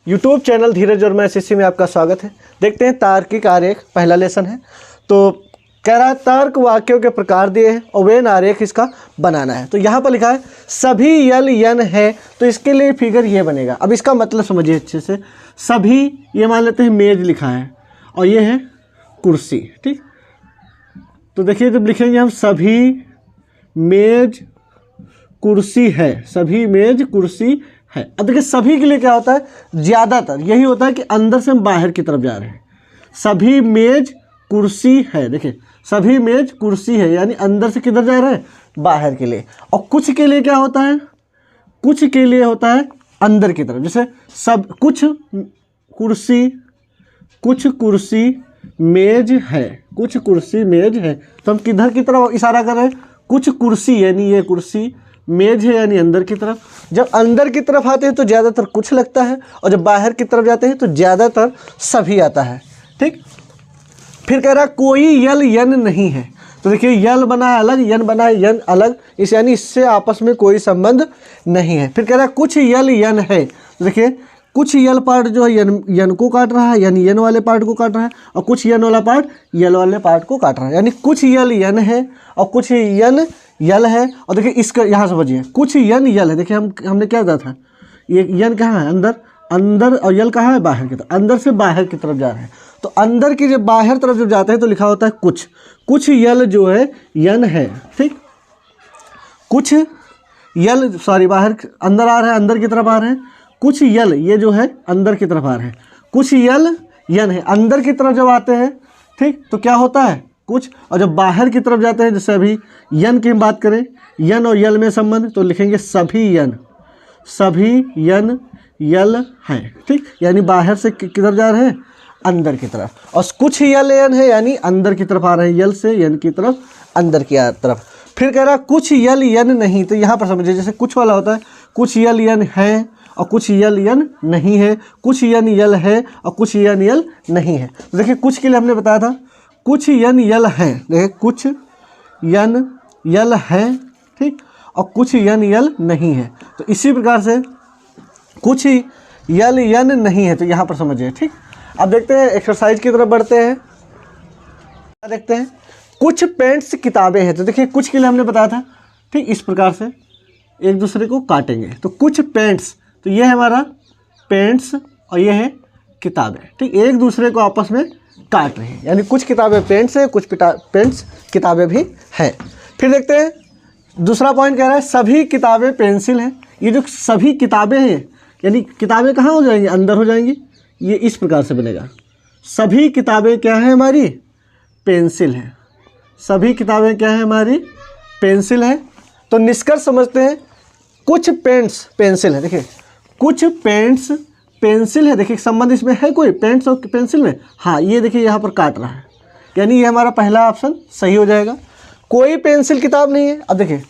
YouTube channel धीरज और मैं SSC में आपका स्वागत है। देखते हैं तार्किक आरेख, पहला लेसन है। तो कह रहा है तर्क वाक्यों के प्रकार दिए हैं और वेन आरेख इसका बनाना है। तो यहाँ पर लिखा है सभी यल यन है, तो इसके लिए फिगर ये बनेगा। अब इसका मतलब समझिए अच्छे से। सभी, ये मान लेते हैं मेज लिखा है और ये है कुर्सी, ठीक। तो देखिए जब लिखेंगे हम सभी मेज कुर्सी है, सभी मेज कुर्सी है। अब देखिए सभी के लिए क्या होता है, ज़्यादातर यही होता है कि अंदर से हम बाहर की तरफ जा रहे हैं। सभी मेज कुर्सी है, देखिए सभी मेज कुर्सी है यानी अंदर से किधर जा रहे हैं, बाहर के लिए। और कुछ के लिए क्या होता है, कुछ के लिए होता है अंदर की तरफ। जैसे सब कुछ कुर्सी मेज है, कुछ कुर्सी मेज है, तो हम किधर की तरफ इशारा कर रहे हैं, कुछ कुर्सी यानी ये कुर्सी, मेज है यानी अंदर की तरफ। जब अंदर की तरफ आते हैं तो ज़्यादातर कुछ लगता है और जब बाहर की तरफ जाते हैं तो ज़्यादातर सभी आता है, ठीक। फिर कह रहा है कोई यल यन नहीं है। तो देखिए यल बना है अलग, यन बना है यन अलग, इस यानी इससे आपस में कोई संबंध नहीं है। फिर कह रहा है कुछ यल यन है। तो देखिए कुछ यल पार्ट जो है यन को काट रहा है यानी यन वाले पार्ट को काट रहा है, और कुछ यन वाला पार्ट यल वाले पार्ट को काट रहा है। यानी कुछ यल यन है और कुछ यन यल है। और देखिए इसका यहाँ समझिए कुछ यन यल है। देखिए हमने क्या कहा था, ये यन कहाँ है, अंदर और यल कहाँ है, बाहर की तरफ। अंदर से बाहर की तरफ जा रहे हैं, तो अंदर की जब बाहर तरफ जब जाते हैं तो लिखा होता है कुछ यल जो है यन है, ठीक। कुछ यल बाहर अंदर आ रहे हैं, अंदर की तरफ आ रहे हैं। कुछ यल ये जो है अंदर की तरफ आ रहे हैं, कुछ यल यन है। अंदर की तरफ जब आते हैं, ठीक, तो क्या होता है कुछ, और जब बाहर की तरफ जाते हैं, जैसे अभी यन की हम बात करें, यन और यल में संबंध, तो लिखेंगे सभी यन यल हैं, ठीक। यानी बाहर से किधर जा रहे हैं, अंदर की तरफ। और कुछ यल यन है यानी अंदर की तरफ आ रहे हैं, यल से यन की तरफ, अंदर की तरफ। फिर कह रहा है कुछ यल यन नहीं। तो यहाँ पर समझिए जैसे कुछ वाला होता है, कुछ यल यन है और कुछ यल यन नहीं है, कुछ यन यल है और कुछ यन यल नहीं है। तो देखिए कुछ के लिए हमने बताया था कुछ यन यल हैं, देखिए कुछ यन यल हैं, ठीक, और कुछ यन यल नहीं है। तो इसी प्रकार से कुछ यल यन नहीं है, तो यहाँ पर समझिए, ठीक। अब देखते हैं एक्सरसाइज की तरफ बढ़ते हैं। देखते हैं कुछ पेंट्स किताबें हैं। तो देखिए कुछ के लिए हमने बताया था, ठीक, इस प्रकार से एक दूसरे को काटेंगे। तो कुछ पेंट्स, तो ये है हमारा पेंट्स और ये है किताबें, ठीक, एक दूसरे को आपस में काट रहे हैं। यानी कुछ किताबें पेंट्स है, कुछ पेंट्स किताबें भी हैं। फिर देखते हैं दूसरा पॉइंट कह रहा है सभी किताबें पेंसिल हैं। ये जो सभी किताबें हैं यानी किताबें कहाँ हो जाएंगी, अंदर हो जाएंगी। ये इस प्रकार से बनेगा, सभी किताबें क्या है हमारी, पेंसिल हैं। सभी किताबें क्या है हमारी, पेंसिल हैं। तो निष्कर्ष समझते हैं कुछ पेंट्स पेंसिल है। देखिए कुछ पेंट्स पेंसिल है, देखिए संबंध इसमें है कोई पेंट्स और पेंसिल में, हाँ ये देखिए यहाँ पर काट रहा है, यानी ये हमारा पहला ऑप्शन सही हो जाएगा। कोई पेंसिल किताब नहीं है। अब देखिए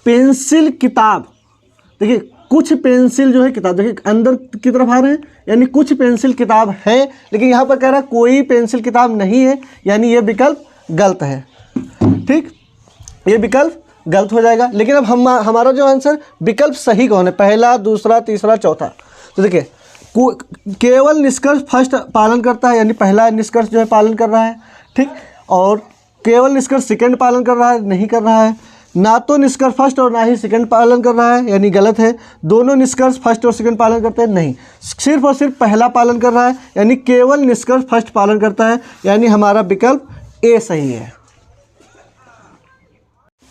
पेंसिल किताब, देखिए कुछ पेंसिल जो है किताब, देखिए अंदर की तरफ आ रहे हैं यानी कुछ पेंसिल किताब है, लेकिन यहाँ पर कह रहा है कोई पेंसिल किताब नहीं है, यानी ये विकल्प गलत है, ठीक, ये विकल्प गलत हो जाएगा। लेकिन अब हमारा जो आंसर विकल्प सही कौन है, पहला, दूसरा, तीसरा, चौथा। तो देखिए केवल निष्कर्ष फर्स्ट पालन करता है, यानी पहला निष्कर्ष जो है पालन कर रहा है, ठीक, और केवल निष्कर्ष सेकंड पालन कर रहा है, नहीं कर रहा है। ना तो निष्कर्ष फर्स्ट और ना ही सेकंड पालन कर रहा है, यानी गलत है। दोनों निष्कर्ष फर्स्ट और सेकंड पालन करते हैं, नहीं, सिर्फ और सिर्फ पहला पालन कर रहा है, यानी केवल निष्कर्ष फर्स्ट पालन करता है, यानी हमारा विकल्प ए सही है।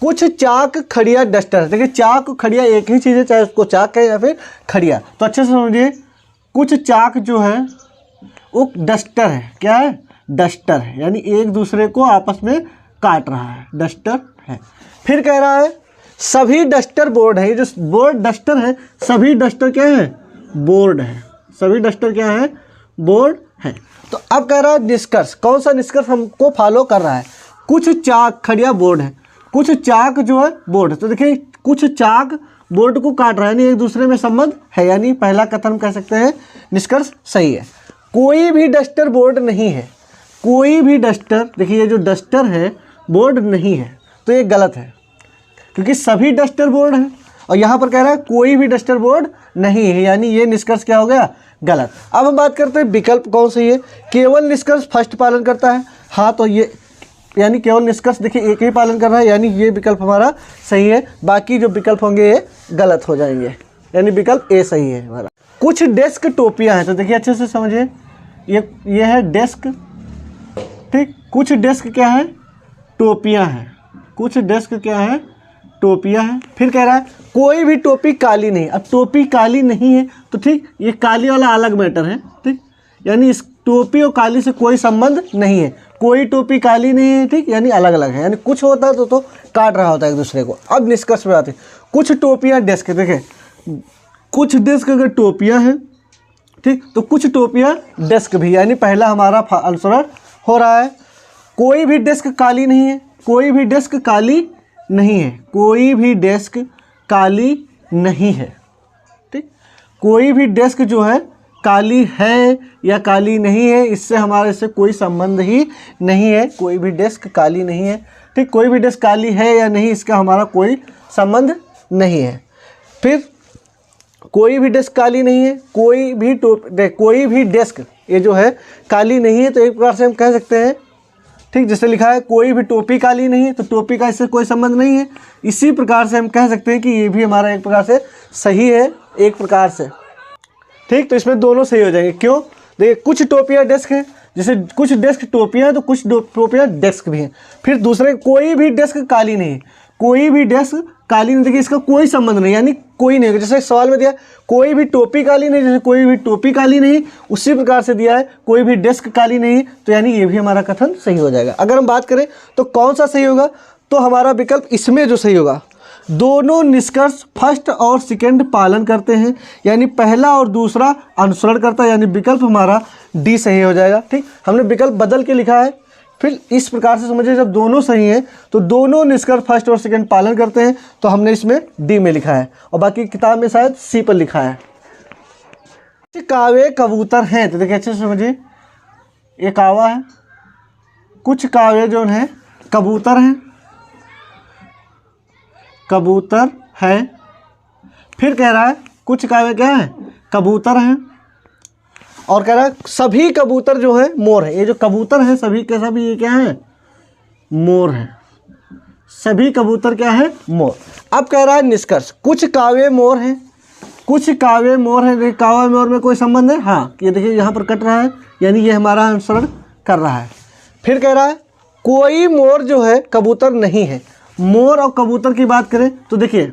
कुछ चाक खड़िया डस्टर। देखिए चाक खड़िया एक ही चीज़ है, चाहे उसको चाक कहे या फिर खड़िया। तो अच्छे से समझिए कुछ चाक जो है वो डस्टर है, क्या है, डस्टर है, यानी एक दूसरे को आपस में काट रहा है, डस्टर है। फिर कह रहा है सभी डस्टर बोर्ड है। ये जो बोर्ड डस्टर है, सभी डस्टर क्या है, बोर्ड है, सभी डस्टर क्या है, बोर्ड है। तो अब कह रहा है निष्कर्ष, कौन सा निष्कर्ष हमको फॉलो कर रहा है, कुछ चाक खड़िया बोर्ड है, कुछ चाक जो है बोर्ड है। तो देखिए कुछ चाक बोर्ड को काट रहा है, यानी एक दूसरे में संबंध है, यानी पहला कथन कह सकते हैं निष्कर्ष सही है। कोई भी डस्टर बोर्ड नहीं है, कोई भी डस्टर, देखिए ये जो डस्टर है बोर्ड नहीं है, तो ये गलत है, क्योंकि सभी डस्टर बोर्ड हैं। और यहाँ पर कह रहा है कोई भी डस्टर बोर्ड नहीं है, यानी ये निष्कर्ष क्या हो गया, गलत। अब हम बात करते हैं विकल्प कौन सही है। केवल निष्कर्ष फर्स्ट पालन करता है, हाँ तो ये यानी केवल निष्कर्ष देखिए एक ही पालन कर रहा है, यानी ये विकल्प हमारा सही है। बाकी जो विकल्प होंगे ये गलत हो जाएंगे, यानी विकल्प ए सही है हमारा। कुछ डेस्क टोपियाँ हैं, तो देखिए अच्छे से समझिए, ये है डेस्क, ठीक। कुछ डेस्क क्या है, टोपियाँ हैं। कुछ डेस्क क्या है, टोपियाँ हैं। फिर कह रहा है कोई भी टोपी काली नहीं। अब टोपी काली नहीं है तो ठीक, ये काली वाला अलग मैटर है, ठीक, यानी इस टोपी और काली से कोई संबंध नहीं है। कोई टोपी काली नहीं है, ठीक, यानी अलग अलग है, यानी कुछ होता है तो काट रहा होता है एक दूसरे को। अब निष्कर्ष पे आते हैं। कुछ टोपियाँ डेस्क, देखें कुछ डेस्क अगर टोपियाँ हैं, ठीक, तो कुछ टोपियाँ डेस्क भी, यानी पहला हमारा अनुसरण हो रहा है। कोई भी डेस्क काली नहीं है, कोई भी डेस्क काली नहीं है, कोई भी डेस्क काली नहीं है, ठीक। कोई भी डेस्क जो है काली है या काली नहीं है, इससे हमारे से कोई संबंध ही नहीं है। कोई भी डेस्क काली नहीं है, ठीक, कोई भी डेस्क काली है या नहीं इसका हमारा कोई संबंध नहीं है। फिर कोई भी डेस्क काली नहीं है, कोई भी डेस्क ये जो है काली नहीं है, तो एक प्रकार से हम कह सकते हैं, ठीक, जैसे लिखा है कोई भी टोपी काली नहीं है, तो टोपी का इससे कोई संबंध नहीं है। इसी प्रकार से हम कह सकते हैं कि ये भी हमारा एक प्रकार से सही है, एक प्रकार से, ठीक। तो इसमें दोनों सही हो जाएंगे। क्यों, देखिए कुछ टोपियाँ डेस्क हैं, जैसे कुछ डेस्क टोपियाँ हैं तो कुछ टोपियाँ डेस्क भी हैं। फिर दूसरे कोई भी डेस्क काली नहीं है, कोई भी डेस्क काली नहीं, देखिए इसका कोई संबंध नहीं, यानी कोई नहीं। जैसे सवाल में दिया कोई भी टोपी काली नहीं, जैसे कोई भी टोपी काली नहीं, उसी प्रकार से दिया है कोई भी डेस्क काली नहीं, तो यानी ये भी हमारा कथन सही हो जाएगा। अगर हम बात करें तो कौन सा सही होगा, तो हमारा विकल्प इसमें जो सही होगा, दोनों निष्कर्ष फर्स्ट और सेकंड पालन करते हैं, यानी पहला और दूसरा अनुसरण करता है, यानी विकल्प हमारा डी सही हो जाएगा, ठीक। हमने विकल्प बदल के लिखा है, फिर इस प्रकार से समझिए जब दोनों सही हैं तो दोनों निष्कर्ष फर्स्ट और सेकंड पालन करते हैं, तो हमने इसमें डी में लिखा है और बाकी किताब में शायद सी पर लिखा है। कावे कबूतर हैं, तो देखिए अच्छे से समझिए, ये कावा है, कुछ कावे जो हैं कबूतर हैं, कबूतर है। फिर कह रहा है कुछ कावे क्या है, कबूतर हैं, और कह रहा है सभी कबूतर जो है मोर है। ये जो कबूतर है सभी के सभी ये क्या है, मोर है। सभी कबूतर क्या है, मोर। अब कह रहा है निष्कर्ष, कुछ कावे मोर हैं, कुछ कावे मोर हैं। कावे मोर में कोई संबंध है, हाँ, ये देखिए यहाँ पर कट रहा है, यानी ये हमारा अनुसरण कर रहा है। फिर कह रहा है कोई मोर जो है कबूतर नहीं है। मोर और कबूतर की बात करें तो देखिए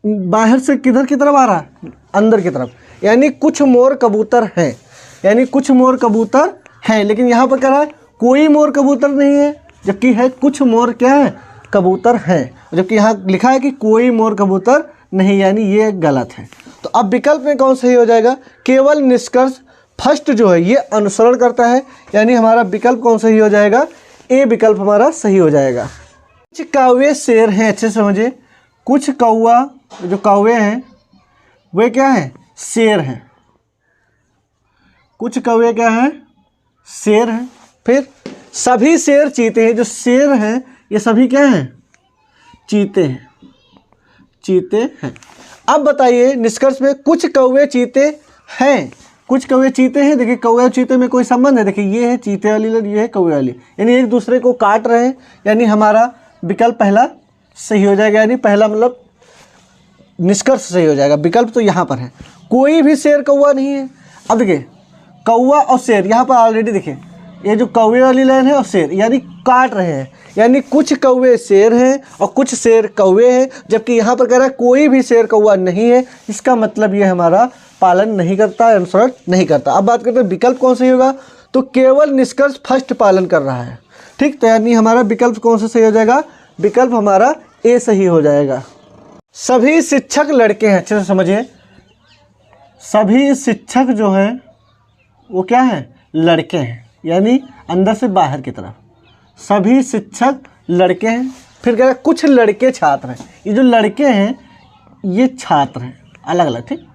बाहर से किधर की तरफ आ रहा है, अंदर की तरफ, यानी कुछ मोर कबूतर हैं, यानी कुछ मोर कबूतर हैं। लेकिन यहाँ पर कह रहा है कोई मोर कबूतर नहीं है, जबकि है कुछ मोर क्या है, कबूतर हैं, जबकि यहाँ लिखा है कि कोई मोर कबूतर नहीं, यानी ये गलत है। तो अब विकल्प में कौन सही हो जाएगा, केवल निष्कर्ष फर्स्ट जो है ये अनुसरण करता है, यानी हमारा विकल्प कौन सही हो जाएगा, ए विकल्प हमारा सही हो जाएगा। कुछ कौवे शेर हैं, अच्छे से समझिए, कुछ कौवा जो कौवे हैं वे क्या हैं, शेर हैं। कुछ कौवे क्या हैं, शेर हैं। फिर सभी शेर चीते हैं, जो शेर हैं ये सभी क्या हैं, चीते हैं, चीते हैं। अब बताइए निष्कर्ष में कुछ कौवे चीते हैं, कुछ कौवे चीते हैं। देखिए कौवे और चीते में कोई संबंध है, देखिए ये है चीते वाली लाइन, ये है कौवे वाली, यानी एक दूसरे को काट रहे हैं, यानी हमारा विकल्प पहला सही हो जाएगा, यानी पहला मतलब निष्कर्ष सही हो जाएगा। विकल्प तो यहाँ पर है, कोई भी शेर कौवा नहीं है। अब देखिए कौवा और शेर यहाँ पर ऑलरेडी देखिए, ये जो कौवे वाली लाइन है और शेर यानी काट रहे हैं, यानी कुछ कौवे शेर हैं और कुछ शेर कौवे हैं, जबकि यहाँ पर कह रहा है कोई भी शेर कौवा नहीं है। इसका मतलब ये हमारा पालन नहीं करता, अनुसरण नहीं करता। अब बात करते हैं विकल्प कौन सही होगा, तो केवल निष्कर्ष फर्स्ट पालन कर रहा है, ठीक। तो यानी हमारा विकल्प कौन सा सही हो जाएगा, विकल्प हमारा ए सही हो जाएगा। सभी शिक्षक लड़के हैं, अच्छे से समझिए, सभी शिक्षक जो है वो क्या है, लड़के हैं, यानी अंदर से बाहर की तरफ सभी शिक्षक लड़के हैं। फिर कह रहा है कुछ लड़के छात्र हैं, ये जो लड़के हैं ये छात्र हैं, अलग अलग, ठीक,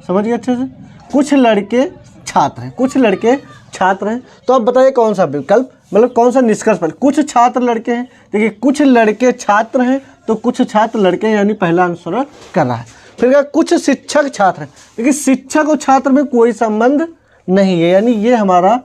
समझिए अच्छे से। कुछ लड़के छात्र हैं, कुछ लड़के छात्र हैं। तो अब बताइए कौन सा विकल्प, मतलब कौन सा निष्कर्ष पर, कुछ छात्र लड़के हैं, देखिए कुछ लड़के छात्र हैं तो कुछ छात्र लड़के हैं, यानी पहला अनुसरण कर रहा है। फिर कहा कुछ शिक्षक छात्र हैं। देखिए शिक्षक और छात्र में कोई संबंध नहीं है, यानी ये हमारा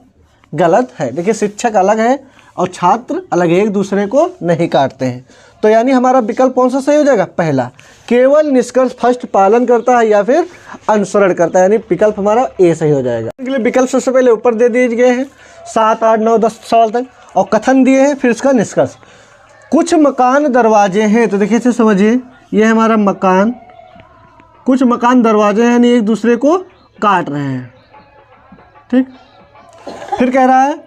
गलत है। देखिए शिक्षक अलग है और छात्र अलग है, एक दूसरे को नहीं काटते हैं। तो यानी हमारा विकल्प कौन सा सही हो जाएगा? पहला। केवल निष्कर्ष फर्स्ट पालन करता है या फिर अनुसरण करता है, यानी विकल्प हमारा ए सही हो जाएगा। इसके लिए विकल्प सबसे पहले ऊपर दे दिए गए हैं 7, 8, 9, 10 सवाल तक, और कथन दिए हैं, फिर इसका निष्कर्ष। कुछ मकान दरवाजे हैं, तो देखिए से समझिए ये हमारा मकान, कुछ मकान दरवाजे हैं यानी एक दूसरे को काट रहे हैं, ठीक। फिर कह रहा है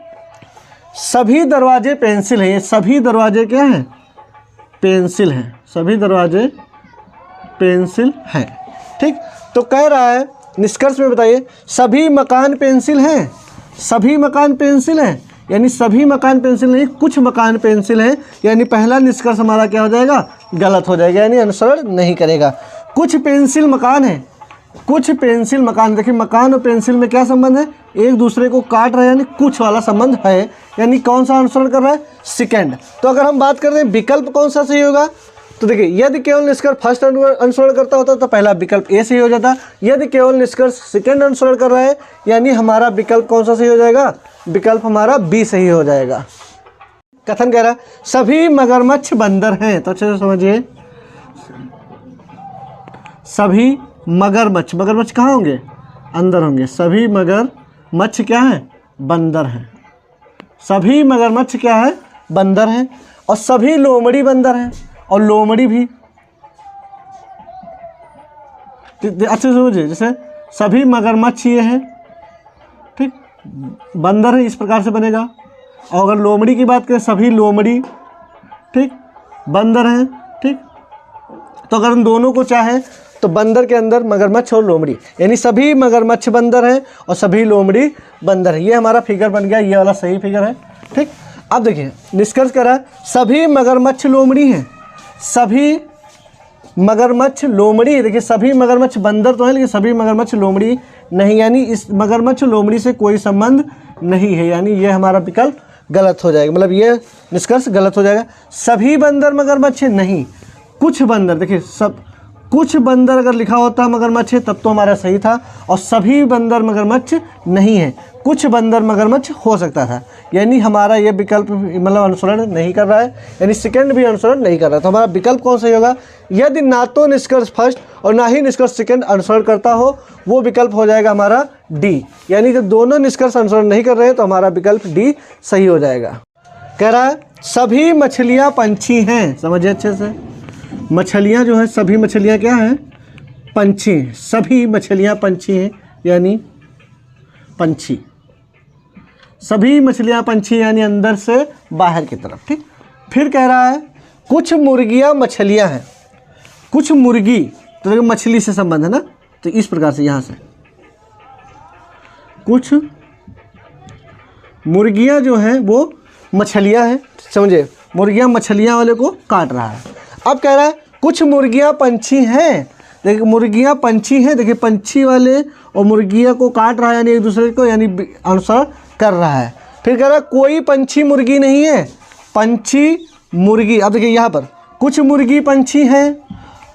सभी दरवाजे पेंसिल हैं, ये सभी दरवाजे क्या हैं? पेंसिल हैं, सभी दरवाजे पेंसिल हैं, ठीक। तो कह रहा है निष्कर्ष में बताइए सभी मकान पेंसिल हैं, सभी मकान पेंसिल हैं, यानी सभी मकान पेंसिल नहीं, कुछ मकान पेंसिल हैं, यानी पहला निष्कर्ष हमारा क्या हो जाएगा? गलत हो जाएगा, यानी अनुसरण नहीं करेगा। कुछ पेंसिल मकान है, कुछ पेंसिल मकान, देखिए मकान और पेंसिल में क्या संबंध है? एक दूसरे को काट रहे हैं, यानी कुछ वाला संबंध है, यानी कौन सा अनुसरण कर रहा है? सेकंड। तो अगर हम बात करते हैं विकल्प कौन सा सही होगा, तो देखिए यदि केवल निष्कर्ष फर्स्ट अनुसरण करता होता तो पहला विकल्प ए सही हो जाता। यदि केवल निष्कर्ष सेकंड अनुसरण कर रहा है, यानी हमारा विकल्प कौन सा सही हो जाएगा? विकल्प हमारा बी सही हो जाएगा। कथन कह रहा है सभी मगरमच्छ बंदर हैं, तो अच्छे से समझिए सभी मगरमच्छ, मगरमच्छ कहाँ होंगे? अंदर होंगे। सभी मगरमच्छ क्या है? बंदर हैं। सभी मगरमच्छ क्या है? बंदर हैं। और सभी लोमड़ी बंदर हैं, और लोमड़ी भी, अच्छे से समझिए, जैसे सभी मगरमच्छ ये है, ठीक, बंदर है, इस प्रकार से बनेगा। और अगर लोमड़ी की बात करें, सभी लोमड़ी, ठीक, बंदर हैं, ठीक। तो अगर हम दोनों को चाहें तो बंदर के अंदर मगरमच्छ और लोमड़ी, यानी सभी मगरमच्छ बंदर हैं और सभी लोमड़ी बंदर है। ये हमारा फिगर बन गया, ये वाला सही फिगर है, ठीक। अब देखिए निष्कर्ष करा सभी मगरमच्छ लोमड़ी हैं, सभी मगरमच्छ लोमड़ी, देखिए सभी मगरमच्छ बंदर तो है लेकिन सभी मगरमच्छ लोमड़ी नहीं, यानी इस मगरमच्छ लोमड़ी से कोई संबंध नहीं है, यानी ये हमारा विकल्प गलत हो जाएगा, मतलब ये निष्कर्ष गलत हो जाएगा। सभी बंदर मगरमच्छ नहीं, कुछ बंदर, देखिए सब कुछ बंदर अगर लिखा होता मगरमच्छ तब तो हमारा सही था, और सभी बंदर मगरमच्छ नहीं है, कुछ बंदर मगरमच्छ हो सकता था, यानी हमारा ये विकल्प मतलब अनुसरण नहीं कर रहा है, यानी सेकंड भी अनुसरण नहीं कर रहा है। तो हमारा विकल्प कौन सही होगा? यदि ना तो निष्कर्ष फर्स्ट और ना ही निष्कर्ष सेकंड अनुसरण करता हो, वो विकल्प हो जाएगा हमारा डी, यानी जब दोनों निष्कर्ष अनुसरण नहीं कर रहे हैं तो हमारा विकल्प डी सही हो जाएगा। कह रहा है सभी मछलियाँ पंछी हैं, समझिए अच्छे से, मछलियाँ जो है सभी मछलियाँ क्या हैं? पंछी, सभी मछलियाँ पंछी हैं, यानी पंछी, सभी मछलियाँ पंछी यानी अंदर से बाहर की तरफ, ठीक। फिर कह रहा है कुछ मुर्गियाँ मछलियाँ हैं, कुछ मुर्गी, तो देखो मछली से संबंध है ना, तो इस प्रकार से यहाँ से कुछ मुर्गियाँ जो हैं वो मछलियाँ हैं, समझे, मुर्गियाँ मछलियाँ वाले को काट रहा है। अब कह रहा है कुछ मुर्गियाँ पंछी हैं, देखिए मुर्गियाँ पंछी हैं, देखिए पंछी वाले और मुर्गियाँ को काट रहा है, यानी एक दूसरे को यानी अनुसरण कर रहा है। फिर कह रहा है कोई पंछी मुर्गी नहीं है, पंछी मुर्गी, अब देखिए यहाँ पर कुछ मुर्गी पंछी हैं,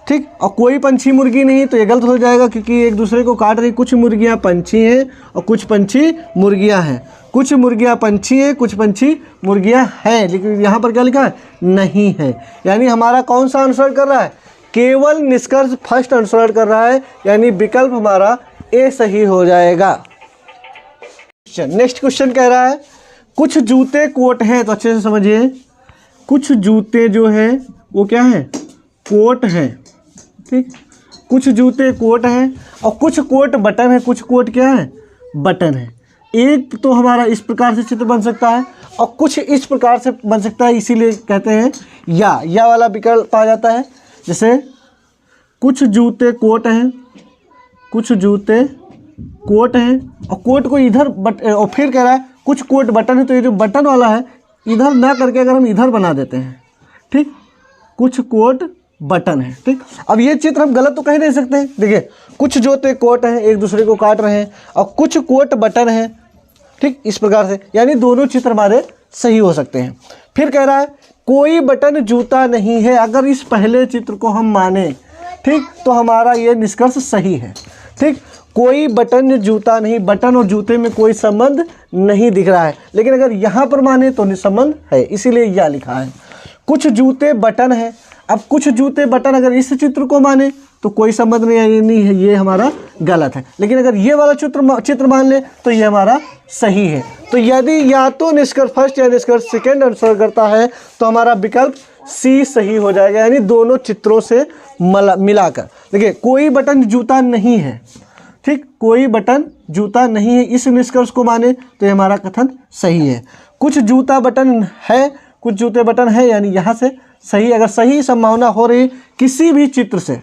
ठीक, और कोई पंछी मुर्गी नहीं, तो ये गलत हो जाएगा क्योंकि एक दूसरे को काट रही। कुछ मुर्गियाँ पंछी हैं और कुछ पंछी मुर्गियाँ हैं, कुछ मुर्गियाँ पंछी हैं, कुछ पंछी मुर्गियाँ हैं, लेकिन यहाँ पर क्या लिखा है? नहीं है, यानी हमारा कौन सा अनुसरण कर रहा है? केवल निष्कर्ष फर्स्ट अनुसरण कर रहा है, यानी विकल्प हमारा ए सही हो जाएगा। नेक्स्ट क्वेश्चन कह रहा है कुछ जूते कोट हैं, तो अच्छे से समझिए, कुछ जूते जो हैं वो क्या है? कोट हैं, ठीक, कुछ जूते कोट हैं और कुछ कोट बटन है, कुछ कोट क्या है? बटन है। एक तो हमारा इस प्रकार से चित्र बन सकता है और कुछ इस प्रकार से बन सकता है, इसीलिए कहते हैं या वाला विकल्प आ जाता है। जैसे कुछ जूते कोट हैं, कुछ जूते कोट हैं और कोट को इधर और फिर कह रहा है कुछ कोट बटन है, तो ये जो बटन वाला है इधर ना करके अगर हम इधर बना देते हैं, ठीक, कुछ कोट बटन है, ठीक। अब ये चित्र हम गलत तो कह नहीं सकते हैं, देखिए कुछ जूते कोट हैं एक दूसरे को काट रहे हैं और कुछ कोट बटन है, ठीक, इस प्रकार से, यानी दोनों चित्र हमारे सही हो सकते हैं। फिर कह रहा है कोई बटन जूता नहीं है, अगर इस पहले चित्र को हम माने, ठीक, तो हमारा ये निष्कर्ष सही है। ठीक, कोई बटन जूता नहीं, बटन और जूते में कोई संबंध नहीं दिख रहा है, लेकिन अगर यहाँ पर माने तो संबंध है, इसीलिए यह लिखा है। कुछ जूते बटन है, अब कुछ जूते बटन अगर इस चित्र को माने तो कोई संबंध नहीं है, ये हमारा गलत है। लेकिन अगर ये वाला चित्र मान ले तो ये हमारा सही है। तो यदि या तो निष्कर्ष फर्स्ट या निष्कर्ष सेकेंड आंसर करता है तो हमारा विकल्प सी सही हो जाएगा, यानी दोनों चित्रों से मिलाकर। देखिए, कोई बटन जूता नहीं है, ठीक, कोई बटन जूता नहीं है, इस निष्कर्ष को माने तो ये हमारा कथन सही है। कुछ जूता बटन है, कुछ जूते बटन है, यानी यहाँ से सही। अगर सही संभावना हो रही किसी भी चित्र से,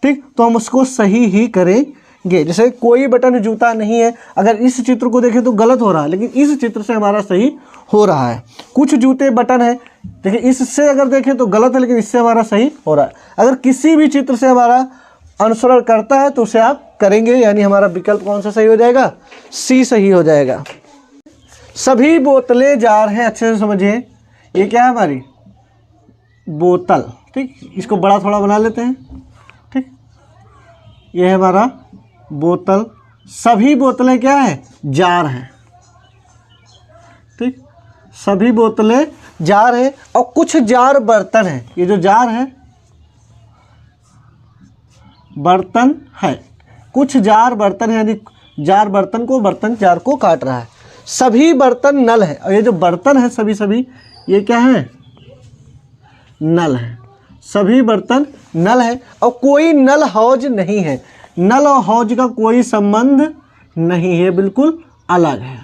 ठीक, तो हम उसको सही ही करेंगे। जैसे कोई बटन जूता नहीं है, अगर इस चित्र को देखें तो गलत हो रहा है, लेकिन इस चित्र से हमारा सही हो रहा है। कुछ जूते बटन है, देखिए इससे अगर देखें तो गलत है, लेकिन इससे हमारा सही हो रहा है। अगर किसी भी चित्र से हमारा अनुसरण करता है तो उसे आप करेंगे, यानी हमारा विकल्प कौन सा सही हो जाएगा? सी सही हो जाएगा। सभी बोतलें जार हैं, अच्छे से समझिए, ये क्या है हमारी बोतल, ठीक, इसको बड़ा थोड़ा बना लेते हैं, ठीक, ये है हमारा बोतल। सभी बोतलें क्या है? जार हैं, ठीक, सभी बोतलें जार हैं। और कुछ जार बर्तन है, ये जो जार है बर्तन है, कुछ जार बर्तन है, यानी जार बर्तन को, बर्तन जार को काट रहा है। सभी बर्तन नल है, और ये जो बर्तन है सभी ये क्या है? नल है। सभी बर्तन नल है, और कोई नल हौज नहीं है। नल और हौज का कोई संबंध नहीं है, बिल्कुल अलग है।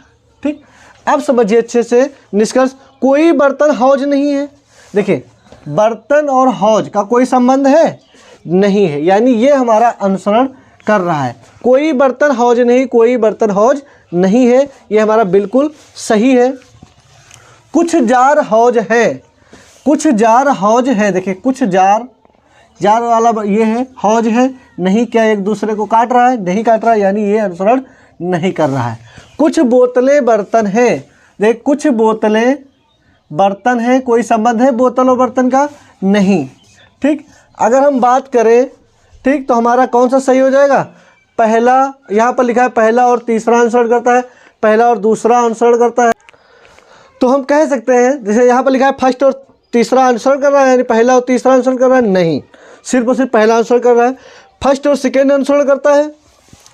ठीक, अब समझिए अच्छे से निष्कर्ष। कोई बर्तन हौज नहीं है, देखिए बर्तन और हौज का कोई संबंध है नहीं है, यानी ये हमारा अनुसरण कर रहा है। कोई बर्तन हौज नहीं, कोई बर्तन हौज नहीं है, ये हमारा बिल्कुल सही है। कुछ जार हौज है, कुछ जार हौज है, देखिए कुछ जार, जार वाला ये है, हौज है नहीं, क्या एक दूसरे को काट रहा है? नहीं काट रहा है, यानी ये अनुसरण नहीं कर रहा है। कुछ बोतलें बर्तन है, देख कुछ बोतलें बर्तन है, कोई संबंध है बोतल और बर्तन का? नहीं। ठीक, अगर हम बात करें, ठीक, तो हमारा कौन सा सही हो जाएगा? पहला, यहाँ पर लिखा है पहला और तीसरा अनुसरण करता है, पहला और दूसरा अनुसरण करता है, तो हम कह सकते हैं, जैसे यहाँ पर लिखा है फर्स्ट और तीसरा अनुसरण कर रहा है, यानी पहला और तीसरा अनुसरण कर रहा है, नहीं, सिर्फ और सिर्फ पहला अनुसरण कर रहा है। फर्स्ट और सेकेंड अनुसरण करता है,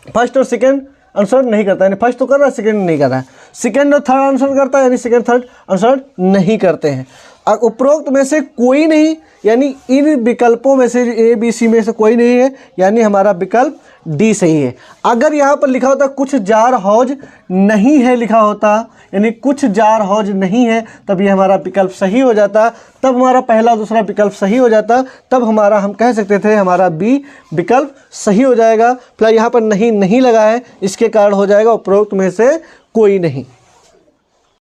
फर्स्ट और सेकेंड अनुसरण नहीं करता, यानी फर्स्ट तो कर रहा है, सेकेंड नहीं कर रहा है। सेकेंड और थर्ड अनुसरण करता है, यानी सेकेंड थर्ड अनुसरण नहीं करते हैं। उपरोक्त में से कोई नहीं, यानी इन विकल्पों में से ए बी सी में से कोई नहीं है, यानी हमारा विकल्प डी सही है। अगर यहाँ पर लिखा होता कुछ जार हौज नहीं है लिखा होता, यानी कुछ जार हौज नहीं है, तब ये हमारा विकल्प सही हो जाता, तब हमारा पहला दूसरा विकल्प सही हो जाता, तब हमारा हम कह सकते थे हमारा बी विकल्प सही हो जाएगा। फिलहाल यहाँ पर नहीं लगा है, इसके कारण हो जाएगा उपरोक्त में से कोई नहीं।